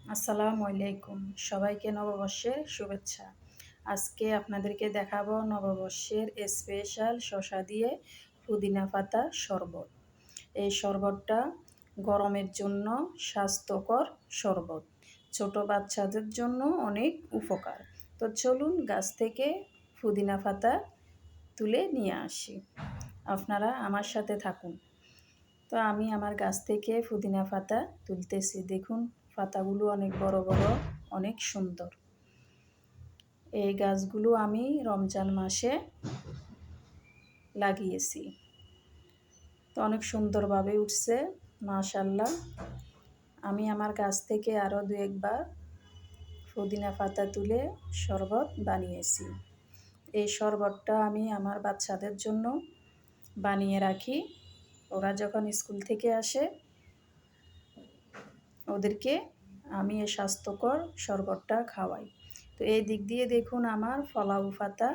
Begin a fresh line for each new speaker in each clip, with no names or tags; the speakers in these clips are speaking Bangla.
আসসালামু আলাইকুম, সবাইকে নববর্ষের শুভেচ্ছা। আজকে আপনাদেরকে দেখাবো নববর্ষের স্পেশাল শসা দিয়ে পুদিনা পাতা শরবত। এই শরবতটা গরমের জন্য স্বাস্থ্যকর শরবত, ছোট বাচ্চাদের জন্য অনেক উপকার। তো চলুন গাছ থেকে পুদিনা পাতা তুলে নিয়ে আসি, আপনারা আমার সাথে থাকুন। তো আমি আমার গাছ থেকে পুদিনা পাতা তুলতেছি। দেখুন, পাতাগুলো অনেক বড় বড়, অনেক সুন্দর। এই গাছগুলো আমি রমজান মাসে লাগিয়েছি, তো অনেক সুন্দরভাবে উঠছে, মাশাআল্লাহ। আমি আমার গাছ থেকে আরও দু একবার পুদিনা পাতা তুলে শরবত বানিয়েছি। এই শরবতটা আমি আমার বাচ্চাদের জন্য বানিয়ে রাখি। ওরা যখন স্কুল থেকে আসে ওদেরকে আমি এই স্বাস্থ্যকর শরবতটা খাওয়াই। তো এই দিক দিয়ে দেখুন, আমার ফলাউ পাতা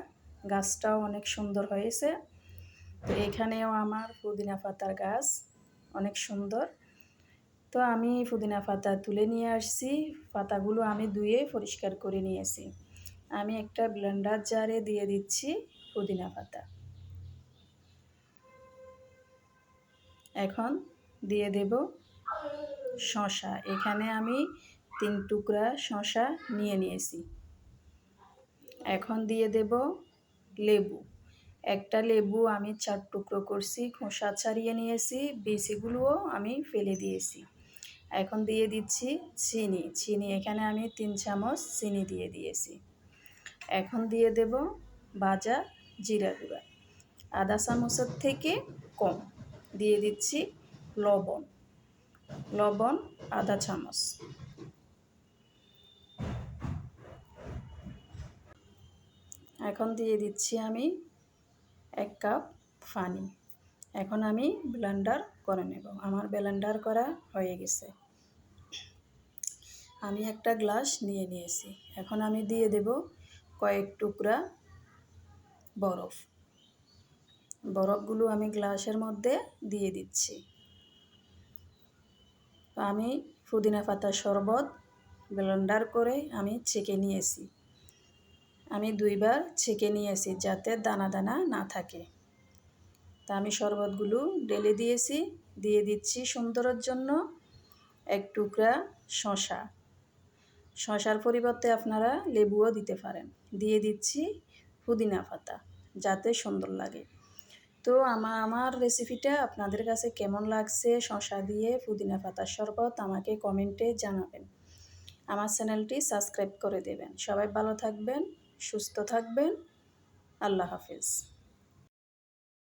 গাছটাও অনেক সুন্দর হয়েছে। তো এখানেও আমার পুদিনা পাতার গাছ অনেক সুন্দর। তো আমি পুদিনা পাতা তুলে নিয়ে আসছি, পাতাগুলো আমি ধুয়ে পরিষ্কার করে নিয়েছি। আমি একটা ব্লেন্ডার জারে দিয়ে দিচ্ছি পুদিনা পাতা। এখন দিয়ে দেব শসা। এখানে আমি 3 টুকরা শসা নিয়েছি। এখন দিয়ে দেব লেবু। একটা লেবু আমি 4 টুকরো করছি, খোসা ছাড়িয়ে নিয়েছি, বিচিগুলোও আমি ফেলে দিয়েছি। এখন দিয়ে দিচ্ছি চিনি। এখানে আমি 3 চামচ চিনি দিয়ে দিয়েছি। এখন দিয়ে দেব ভাজা জিরা গুঁড়া, আধা চামচের থেকে কম। দিয়ে দিচ্ছি লবণ আধা চামচ। এখন দিয়ে দিচ্ছি আমি 1 কাপ পানি। এখন আমি ব্লেন্ডার করে নেব। আমার ব্লেন্ডার করা হয়ে গেছে। আমি একটা গ্লাস নিয়েছি। এখন আমি দিয়ে দেব কয়েক টুকরা বরফগুলো আমি গ্লাসের মধ্যে দিয়ে দিচ্ছি। আমি পুদিনা পাতা শরবত ব্লেন্ডার করে আমি ছেঁকে নিয়েছি। আমি 2 বার ছেঁকে নিয়েছি যাতে দানা দানা না থাকে। তা আমি শরবতগুলো ঢেলে দিয়েছি। দিয়ে দিচ্ছি সুন্দরের জন্য 1 টুকরা শসার পরিবর্তে আপনারা লেবুও দিতে পারেন। দিয়ে দিচ্ছি পুদিনা পাতা যাতে সুন্দর লাগে। তো আমার রেসিপিটা আপনাদের কাছে কেমন লাগছে শসা দিয়ে পুদিনা পাতার শরবত আমাকে কমেন্টে জানাবেন। আমার চ্যানেলটি সাবস্ক্রাইব করে দেবেন। সবাই ভালো থাকবেন, সুস্থ থাকবেন। আল্লাহ হাফেজ।